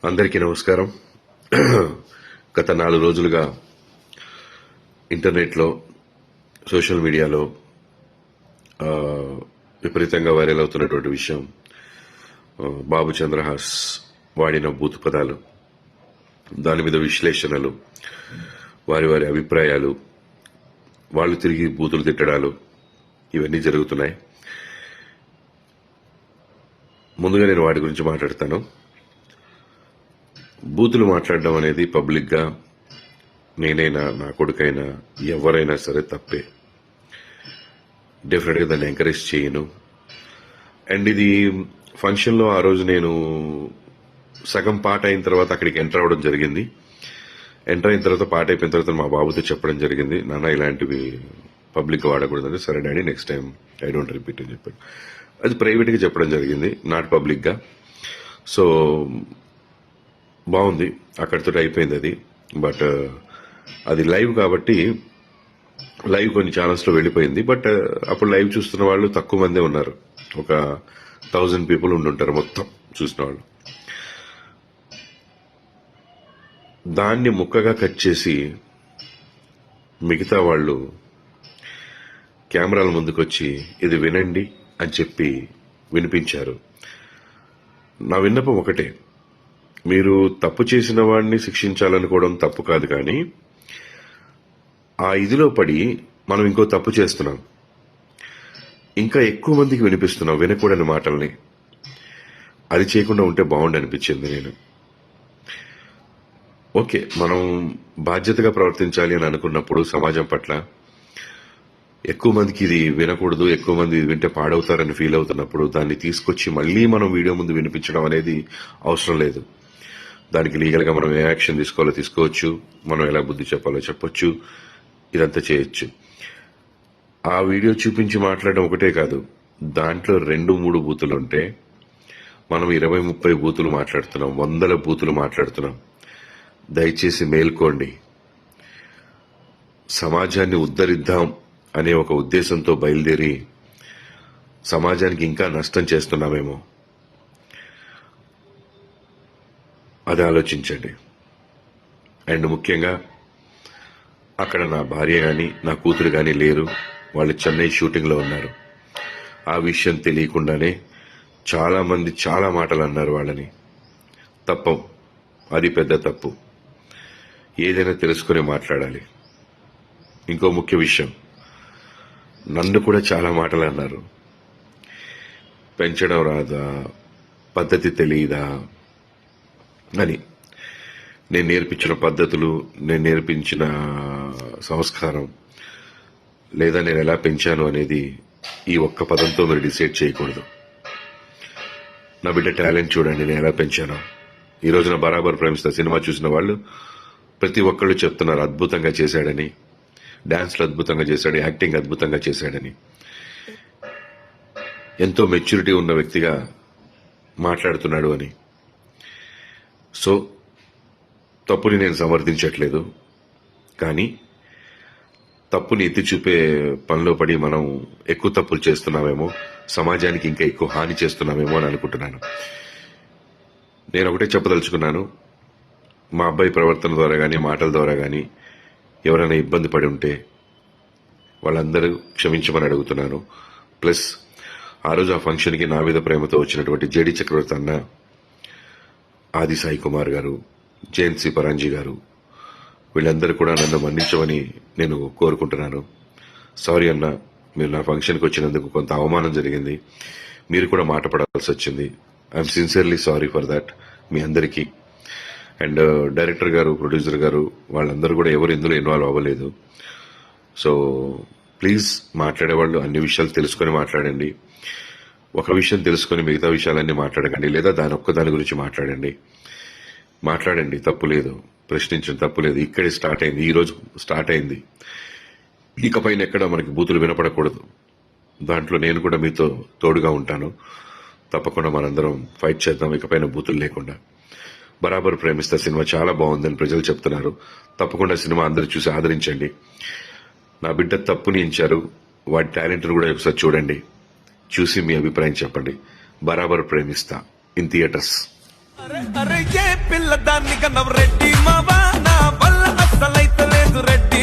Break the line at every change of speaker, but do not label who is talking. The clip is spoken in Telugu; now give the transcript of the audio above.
అందరికీ నమస్కారం. గత 4 రోజులుగా ఇంటర్నెట్లో, సోషల్ మీడియాలో విపరీతంగా వైరల్ అవుతున్నటువంటి విషయం బాబు చంద్రహాస్ వాడిన బూతు పదాలు, దాని మీద విశ్లేషణలు, వారి వారి అభిప్రాయాలు, వాళ్ళు తిరిగి బూతులు తిట్టడాలు ఇవన్నీ జరుగుతున్నాయి. ముందుగా నేను వాటి గురించి మాట్లాడతాను. బూతులు మాట్లాడడం అనేది పబ్లిక్గా నేనైనా నా కొడుకైనా ఎవరైనా సరే తప్పే. డెఫినెట్గా దాన్ని ఎంకరేజ్ చేయను. అండ్ ఇది ఫంక్షన్లో ఆ రోజు నేను సగం పాట అయిన తర్వాత అక్కడికి ఎంటర్ అవ్వడం జరిగింది. ఎంటర్ అయిన తర్వాత పాట అయిపోయిన తర్వాత మా బాబుతో చెప్పడం జరిగింది, నాన్న ఇలాంటివి పబ్లిక్ వాడకూడదని. సరే daddy, next time I don't repeat అని చెప్పాడు. అది ప్రైవేట్గా చెప్పడం జరిగింది, నాట్ పబ్లిక్గా. సో బాగుంది, అక్కడితో అయిపోయింది అది. బట్ అది లైవ్ కాబట్టి లైవ్ కొన్ని ఛానల్స్లో వెళ్ళిపోయింది. బట్ అప్పుడు లైవ్ చూస్తున్న వాళ్ళు తక్కువ మందే ఉన్నారు, ఒక 1000 పీపుల్ ఉండుంటారు మొత్తం చూసిన వాళ్ళు. దాన్ని ముక్కగా కట్ చేసి మిగతా వాళ్ళు కెమెరాల ముందుకొచ్చి ఇది వినండి అని చెప్పి వినిపించారు. నా విన్నపం ఒకటే, మీరు తప్పు చేసిన వాడిని శిక్షించాలనుకోవడం తప్పు కాదు, కానీ ఆ ఇదిలో పడి మనం ఇంకో తప్పు చేస్తున్నాం, ఇంకా ఎక్కువ మందికి వినిపిస్తున్నాం వినకూడని మాటల్ని. అది చేయకుండా ఉంటే బాగుండి అనిపించింది. నేను ఓకే, మనం బాధ్యతగా ప్రవర్తించాలి అని అనుకున్నప్పుడు సమాజం పట్ల ఎక్కువ మందికి ఇది వినకూడదు, ఎక్కువ మంది ఇది వింటే పాడవుతారని ఫీల్ అవుతున్నప్పుడు దాన్ని తీసుకొచ్చి మళ్ళీ మనం వీడియో ముందు వినిపించడం అనేది అవసరం లేదు. దానికి లీగల్గా మనం ఏ యాక్షన్ తీసుకోవాలో తీసుకోవచ్చు, మనం ఎలా బుద్ధి చెప్పాలో చెప్పొచ్చు, ఇదంతా చేయొచ్చు. ఆ వీడియో చూపించి మాట్లాడడం ఒకటే కాదు, దాంట్లో 2-3 బూతులు ఉంటే మనం 20-30 బూతులు మాట్లాడుతున్నాం, 100 బూతులు మాట్లాడుతున్నాం. దయచేసి మేల్కోండి. సమాజాన్ని ఉద్ధరిద్దాం అనే ఒక ఉద్దేశంతో బయలుదేరి సమాజానికి ఇంకా నష్టం చేస్తున్నామేమో, అది ఆలోచించండి. అండ్ ముఖ్యంగా అక్కడ నా భార్య కానీ నా కూతురు కానీ లేరు, వాళ్ళు చెన్నై షూటింగ్లో ఉన్నారు. ఆ విషయం తెలియకుండానే చాలామంది చాలా మాటలు అన్నారు వాళ్ళని. తప్పం, అది పెద్ద తప్పు. ఏదైనా తెలుసుకుని మాట్లాడాలి. ఇంకో ముఖ్య విషయం, నన్ను కూడా చాలా మాటలు అన్నారు. పెంచడం రాదా, పద్ధతి తెలియదా అని. నేను నేర్పించిన పద్ధతులు, నేను నేర్పించిన సంస్కారం, లేదా నేను ఎలా పెంచాను అనేది ఈ ఒక్క పదంతో మీరు డిసైడ్ చేయకూడదు. నా బిడ్డ టాలెంట్ చూడండి, నేను ఎలా పెంచాను. ఈ రోజున బరాబర్ ప్రేమిస్తా సినిమా చూసిన వాళ్ళు ప్రతి ఒక్కళ్ళు చెప్తున్నారు అద్భుతంగా చేశాడని, డాన్స్లు అద్భుతంగా చేశాడు, యాక్టింగ్ అద్భుతంగా చేశాడని. ఎంతో మెచ్యూరిటీ ఉన్న వ్యక్తిగా మాట్లాడుతున్నాడు అని. సో తప్పుని నేను సమర్థించట్లేదు, కానీ తప్పుని ఎత్తి చూపే పనిలో పడి మనం ఎక్కువ తప్పులు చేస్తున్నామేమో, సమాజానికి ఇంకా ఎక్కువ హాని చేస్తున్నామేమో అని అనుకుంటున్నాను. నేను ఒకటే చెప్పదలుచుకున్నాను, మా అబ్బాయి ప్రవర్తన ద్వారా కానీ మాటల ద్వారా కానీ ఎవరైనా ఇబ్బంది పడి ఉంటే వాళ్ళందరూ క్షమించమని అడుగుతున్నాను. ప్లస్ ఆ రోజు ఆ ఫంక్షన్కి నా మీద ప్రేమతో వచ్చినటువంటి జేడి చక్రవర్తి అన్న, ఆది సాయి కుమార్ గారు, జయంత్ పరాంజీ గారు, వీళ్ళందరూ కూడా నన్ను మన్నించమని నేను కోరుకుంటున్నాను. సారీ అన్న, మీరు నా ఫంక్షన్కి వచ్చినందుకు కొంత అవమానం జరిగింది, మీరు కూడా మాట పడాల్సి వచ్చింది. I'm sincerely sorry for that మీ అందరికీ. అండ్ డైరెక్టర్ గారు, ప్రొడ్యూసర్ గారు, వాళ్ళందరూ కూడా ఎవరు ఇందులో ఇన్వాల్వ్ అవ్వలేదు. సో ప్లీజ్ మాట్లాడేవాళ్ళు అన్ని విషయాలు తెలుసుకొని మాట్లాడండి. ఒక విషయం తెలుసుకొని మిగతా విషయాలన్నీ మాట్లాడకండి, లేదా దాని గురించి మాట్లాడండి. తప్పు లేదు, ప్రశ్నించడం తప్పు లేదు. ఇక్కడే స్టార్ట్ అయింది, ఈ రోజు స్టార్ట్ అయింది. ఇకపైన ఎక్కడ మనకి బూతులు వినపడకూడదు. దాంట్లో నేను కూడా మీతో తోడుగా ఉంటాను. తప్పకుండా మనందరం ఫైట్ చేద్దాం, ఇకపైన బూతులు లేకుండా. బరాబర్ ప్రేమిస్తా సినిమా చాలా బాగుందని ప్రజలు చెప్తున్నారు. తప్పకుండా సినిమా అందరూ చూసి ఆదరించండి. నా బిడ్డ తప్పుని ఎంచారు, వాడి టాలెంట్ను కూడా ఒకసారి చూడండి, చూసి మీ అభిప్రాయం చెప్పండి. బరాబర్ ప్రేమిస్తా ఇన్ థియేటర్స్.
అరే ఏ పిల్ల దాన్ని కన్నవ రెడ్డి మావా నా వల్ల అస్సలైతే లేదు రెడ్డి